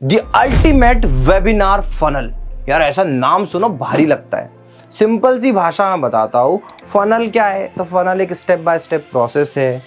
The ultimate webinar funnel. यार ऐसा नाम सुनो भारी लगता है। सिंपल सी भाषा में बताता हूँ फनल क्या है। तो फनल एक स्टेप बाय स्टेप प्रोसेस है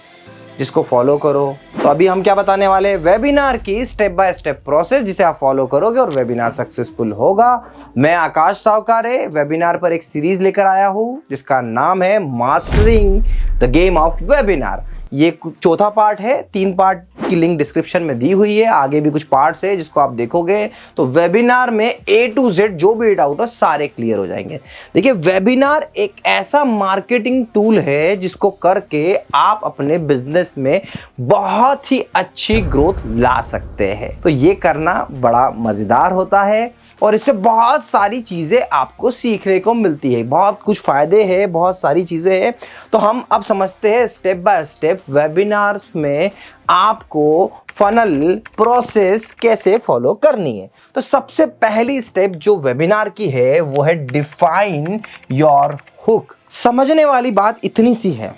जिसको फॉलो करो। तो अभी हम क्या बताने वाले हैं, वेबिनार की स्टेप बाय स्टेप प्रोसेस जिसे आप फॉलो करोगे और वेबिनार सक्सेसफुल होगा। मैं आकाश सावकारे वेबिनार पर एक सीरीज लेकर आया हूँ जिसका नाम है mastering the game of webinar. ये चौथा पार्ट है, 3 पार्ट की लिंक डिस्क्रिप्शन में दी हुई है। आगे भी कुछ पार्ट्स है जिसको आप देखोगे तो वेबिनार में A to Z जो भी डाउट है सारे क्लियर हो जाएंगे। देखिए, वेबिनार एक ऐसा मार्केटिंग टूल है जिसको करके आप अपने बिजनेस में बहुत ही अच्छी ग्रोथ ला सकते हैं। तो ये करना बड़ा मजेदार होता है और इससे बहुत सारी चीज़ें आपको सीखने को मिलती है। बहुत कुछ फ़ायदे हैं, बहुत सारी चीज़ें हैं। तो हम अब समझते हैं स्टेप बाय स्टेप वेबिनार्स में आपको फनल प्रोसेस कैसे फॉलो करनी है। तो सबसे पहली स्टेप जो वेबिनार की है वो है डिफाइन योर हुक। समझने वाली बात इतनी सी है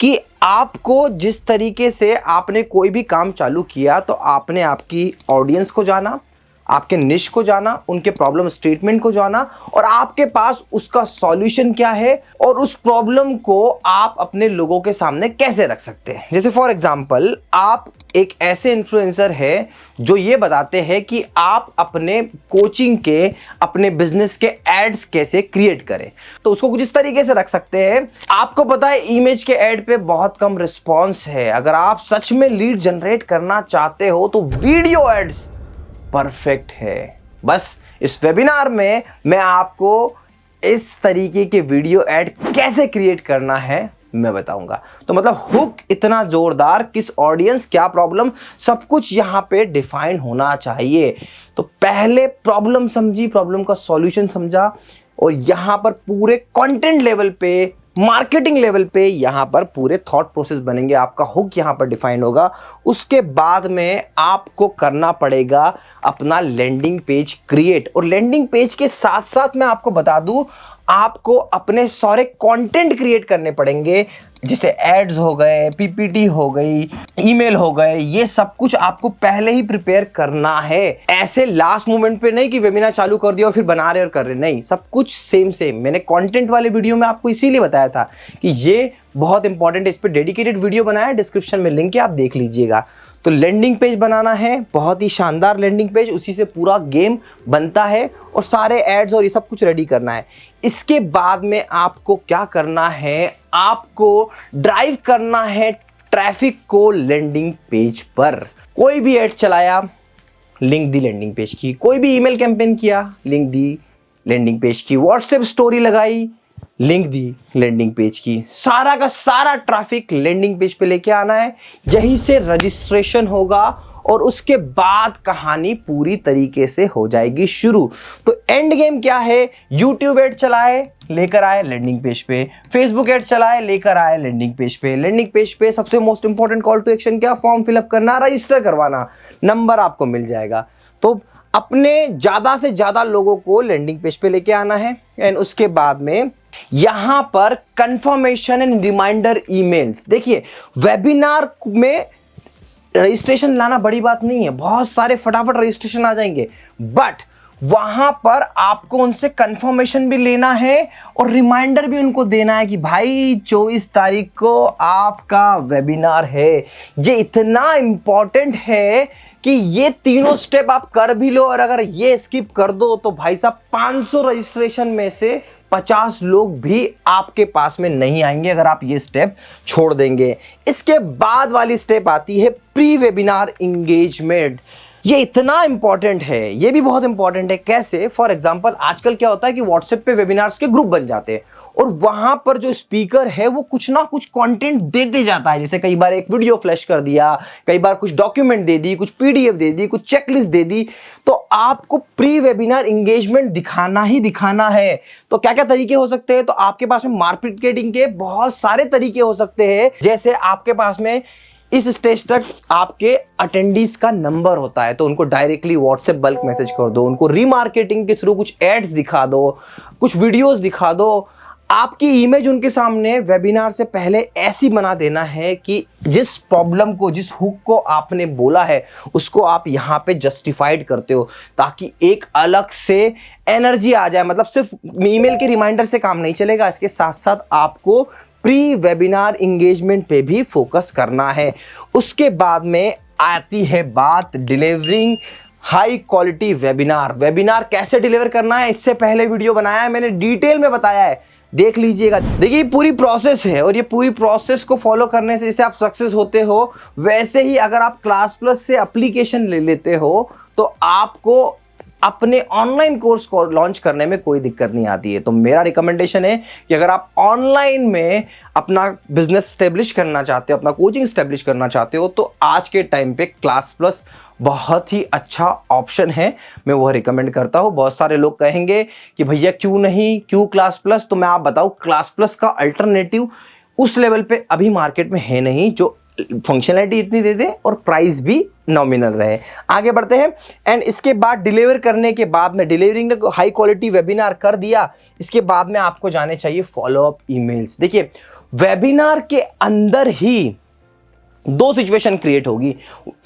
कि आपको जिस तरीके से आपने कोई भी काम चालू किया तो आपने आपकी ऑडियंस को जाना, आपके निश को जाना, उनके प्रॉब्लम स्टेटमेंट को जाना और आपके पास उसका सॉल्यूशन क्या है और उस प्रॉब्लम को आप अपने लोगों के सामने कैसे रख सकते हैं। जैसे फॉर एग्जांपल, आप एक ऐसे इन्फ्लुएंसर है जो ये बताते हैं कि आप अपने कोचिंग के, अपने बिजनेस के एड्स कैसे क्रिएट करें। तो उसको कुछ इस तरीके से रख सकते हैं। आपको पता है इमेज के एड पे बहुत कम रिस्पॉन्स है। अगर आप सच में लीड जनरेट करना चाहते हो तो वीडियो एड्स परफेक्ट है। बस इस वेबिनार में मैं आपको इस तरीके के वीडियो ऐड कैसे क्रिएट करना है मैं बताऊंगा। तो मतलब हुक इतना जोरदार, किस ऑडियंस, क्या प्रॉब्लम, सब कुछ यहां पे डिफाइन होना चाहिए। तो पहले प्रॉब्लम समझी, प्रॉब्लम का सॉल्यूशन समझा और यहां पर पूरे कंटेंट लेवल पे, मार्केटिंग लेवल पे यहां पर पूरे थॉट प्रोसेस बनेंगे। आपका हुक यहां पर डिफाइन होगा। उसके बाद में आपको करना पड़ेगा अपना लैंडिंग पेज क्रिएट। और लैंडिंग पेज के साथ साथ मैं आपको बता दूं, आपको अपने सारे कंटेंट क्रिएट करने पड़ेंगे, जैसे एड्स हो गए, पीपीटी हो गई, ईमेल हो गए। ये सब कुछ आपको पहले ही प्रिपेयर करना है। ऐसे लास्ट मोमेंट पे नहीं कि वेबिनार चालू कर दिया और फिर बना रहे और कर रहे, नहीं, सब कुछ सेम सेम। मैंने कंटेंट वाले वीडियो में आपको इसीलिए बताया था कि ये बहुत इंपॉर्टेंट है। इस पे डेडिकेटेड वीडियो बनाया है, डिस्क्रिप्शन में लिंक है, आप देख लीजिएगा। तो लैंडिंग पेज बनाना है, बहुत ही शानदार लैंडिंग पेज, उसी से पूरा गेम बनता है और सारे एड्स और ये सब कुछ रेडी करना है। इसके बाद में आपको क्या करना है, आपको ड्राइव करना है ट्रैफिक को लैंडिंग पेज पर। कोई भी एड चलाया, लिंक दी लैंडिंग पेज की। कोई भी ईमेल कैंपेन किया, लिंक दी लैंडिंग पेज की। व्हाट्सएप स्टोरी लगाई, लिंक दी लैंडिंग पेज की। सारा का सारा ट्रैफिक लैंडिंग पेज पे लेके आना है। यहीं से रजिस्ट्रेशन होगा और उसके बाद कहानी पूरी तरीके से हो जाएगी शुरू। तो एंड गेम क्या है, यूट्यूब एड चलाए, लेकर आए लैंडिंग पेज पे। फेसबुक एड चलाए, लेकर आए लैंडिंग पेज पे। लैंडिंग पेज पे सबसे most important call to action क्या, फॉर्म फिलअप करना, रजिस्टर करवाना, नंबर आपको मिल जाएगा। तो अपने ज्यादा से ज्यादा लोगों को लैंडिंग पेज पे लेके आना है। एंड उसके बाद में यहां पर कंफर्मेशन एंड रिमाइंडर ईमेल्स। देखिए, वेबिनार में रजिस्ट्रेशन लाना बड़ी बात नहीं है, बहुत सारे फटाफट रजिस्ट्रेशन आ जाएंगे, बट वहां पर आपको उनसे कंफर्मेशन भी लेना है और रिमाइंडर भी उनको देना है कि भाई 24 तारीख को आपका वेबिनार है। ये इतना इंपॉर्टेंट है कि ये तीनों स्टेप आप कर भी लो और अगर ये स्किप कर दो तो भाई साहब 500 रजिस्ट्रेशन में से 50 लोग भी आपके पास में नहीं आएंगे अगर आप ये स्टेप छोड़ देंगे। इसके बाद वाली स्टेप आती है प्री वेबिनार एंगेजमेंट। ये इतना इंपॉर्टेंट है, ये भी बहुत इंपॉर्टेंट है। कैसे, फॉर एग्जांपल आजकल क्या होता है कि व्हाट्सएप पे वेबिनार्स के ग्रुप बन जाते हैं और वहां पर जो स्पीकर है वो कुछ ना कुछ कंटेंट देते जाता है। जैसे कई बार एक वीडियो फ्लैश कर दिया, कई बार कुछ डॉक्यूमेंट दे दी, कुछ पीडीएफ दे दी, कुछ चेकलिस्ट दे दी। तो आपको प्री वेबिनार एंगेजमेंट दिखाना ही दिखाना है। तो क्या क्या तरीके हो सकते हैं, तो आपके पास में मार्केटिंग के बहुत सारे तरीके हो सकते हैं। जैसे आपके पास में इस स्टेज तक आपके अटेंडीज का नंबर होता है तो उनको डायरेक्टली व्हाट्सएप बल्क मैसेज कर दो, उनको रीमार्केटिंग के थ्रू कुछ एड्स दिखा दो, कुछ वीडियोस दिखा दो। आपकी इमेज उनके सामने वेबिनार से पहले ऐसी बना देना है कि जिस प्रॉब्लम को, जिस हुक को आपने बोला है, उसको आप यहां पे जस्टिफाइड करते हो, ताकि एक अलग से एनर्जी आ जाए। मतलब सिर्फ ईमेल के रिमाइंडर से काम नहीं चलेगा, इसके साथ साथ आपको प्री वेबिनार इंगेजमेंट पे भी फोकस करना है। उसके बाद में आती है बात delivering high quality webinar. Webinar कैसे डिलीवर करना है, इससे पहले वीडियो बनाया है, मैंने डिटेल में बताया है, देख लीजिएगा। देखिए पूरी प्रोसेस है, और ये पूरी प्रोसेस को फॉलो करने से जैसे आप सक्सेस होते हो, वैसे ही अगर आप क्लास प्लस से एप्लीकेशन ले लेते हो तो आपको अपने ऑनलाइन कोर्स को लॉन्च करने में कोई दिक्कत नहीं आती है। तो मेरा रिकमेंडेशन है कि अगर आप ऑनलाइन में अपना बिजनेस स्टेब्लिश करना चाहते हो, अपना कोचिंग स्टेब्लिश करना चाहते हो, तो आज के टाइम पे क्लास प्लस बहुत ही अच्छा ऑप्शन है, मैं वह रिकमेंड करता हूं। बहुत सारे लोग कहेंगे कि भैया क्यों नहीं, क्यों क्लास प्लस? तो मैं आप बताऊं, क्लास प्लस का अल्टरनेटिव उस लेवल पे अभी मार्केट में है नहीं जो फंक्शनैलिटी इतनी दे दे और प्राइस भी नॉमिनल रहे। आगे बढ़ते हैं। एंड इसके बाद डिलीवर करने के बाद में, डिलीवरिंग हाई क्वालिटी वेबिनार कर दिया, इसके बाद में आपको जाने चाहिए फॉलोअप ईमेल्स। देखिए वेबिनार के अंदर ही दो सिचुएशन क्रिएट होगी।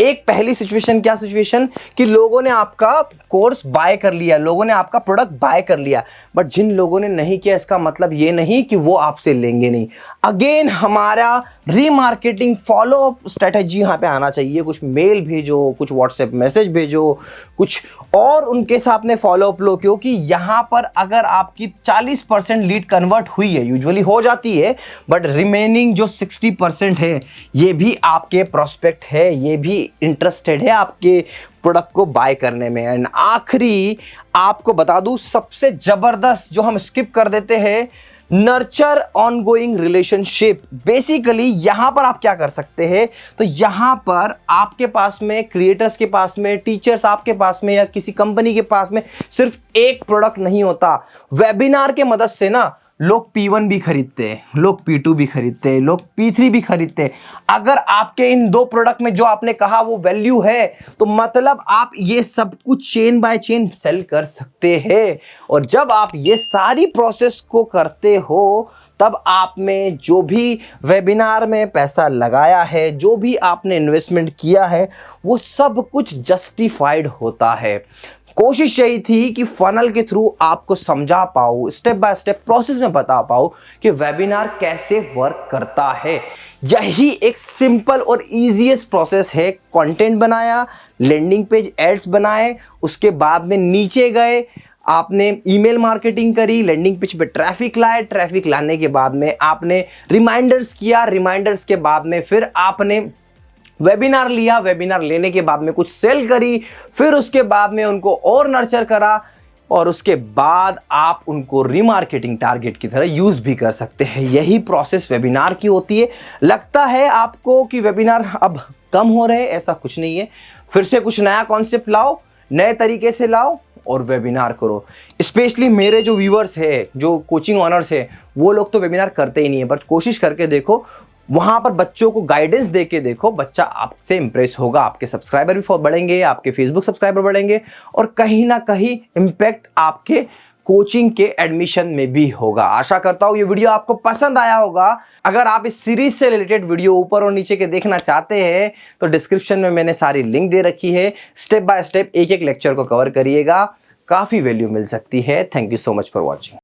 एक पहली सिचुएशन, क्या सिचुएशन, कि लोगों ने आपका कोर्स बाय कर लिया, लोगों ने आपका प्रोडक्ट बाय कर लिया, बट जिन लोगों ने नहीं किया इसका मतलब ये नहीं कि वो आपसे लेंगे नहीं। अगेन हमारा रीमार्केटिंग फॉलोअप स्ट्रेटेजी यहां पे आना चाहिए। कुछ मेल भेजो, कुछ व्हाट्सएप मैसेज भेजो, कुछ और उनके साथ में फॉलोअप लो, क्योंकि यहां पर अगर आपकी 40% लीड कन्वर्ट हुई है, यूजुअली हो जाती है, बट रिमेनिंग जो 60% है ये भी आपके प्रोस्पेक्ट है, ये भी इंटरेस्टेड है आपके प्रोडक्ट को बाय करने में। एंड आखिरी आपको बता दूं, सबसे जबरदस्त जो हम स्किप कर देते हैं, नर्चर ऑनगोइंग रिलेशनशिप। बेसिकली यहां पर आप क्या कर सकते हैं, तो यहां पर आपके पास में, क्रिएटर्स के पास में, टीचर्स आपके पास में, या किसी कंपनी के पास में सिर्फ एक प्रोडक्ट नहीं होता। वेबिनार के मदद से ना लोग P1 भी खरीदते हैं, लोग P2 भी खरीदते हैं, लोग P3 भी खरीदते हैं। अगर आपके इन दो प्रोडक्ट में जो आपने कहा वो वैल्यू है, तो मतलब आप ये सब कुछ चेन बाय चेन सेल कर सकते हैं। और जब आप ये सारी प्रोसेस को करते हो, तब आप में जो भी वेबिनार में पैसा लगाया है, जो भी आपने इन्वेस्टमेंट किया है, वो सब कुछ जस्टिफाइड होता है। कोशिश यही थी कि फनल के थ्रू आपको समझा पाऊं, स्टेप बाय स्टेप प्रोसेस में बता पाऊं कि वेबिनार कैसे वर्क करता है। यही एक सिंपल और इजीएस्ट प्रोसेस है। कंटेंट बनाया, लैंडिंग पेज एड्स बनाए, उसके बाद में नीचे गए, आपने ईमेल मार्केटिंग करी, लैंडिंग पेज पे ट्रैफिक लाए, ट्रैफिक लाने के बाद में आपने रिमाइंडर्स किया, रिमाइंडर्स के बाद में फिर आपने वेबिनार लिया, वेबिनार लेने के बाद में कुछ सेल करी, फिर उसके बाद में उनको और नर्चर करा, और उसके बाद आप उनको रीमार्केटिंग टारगेट की तरह यूज भी कर सकते हैं। यही प्रोसेस वेबिनार की होती है। लगता है आपको कि वेबिनार अब कम हो रहे हैं, ऐसा कुछ नहीं है। फिर से कुछ नया कॉन्सेप्ट लाओ, नए तरीके से लाओ और वेबिनार करो। स्पेशली मेरे जो व्यूअर्स है, जो कोचिंग ऑनर्स है, वो लोग तो वेबिनार करते ही नहीं है, बट कोशिश करके देखो, वहां पर बच्चों को गाइडेंस देके देखो, बच्चा आपसे इंप्रेस होगा, आपके सब्सक्राइबर भी बढ़ेंगे, आपके फेसबुक सब्सक्राइबर बढ़ेंगे, और कहीं ना कहीं इंपैक्ट आपके कोचिंग के एडमिशन में भी होगा। आशा करता हूं ये वीडियो आपको पसंद आया होगा। अगर आप इस सीरीज से रिलेटेड वीडियो ऊपर और नीचे के देखना चाहते हैं तो डिस्क्रिप्शन में मैंने सारी लिंक दे रखी है। स्टेप बाय स्टेप एक एक लेक्चर को कवर करिएगा, काफी वैल्यू मिल सकती है। Thank you so much for watching.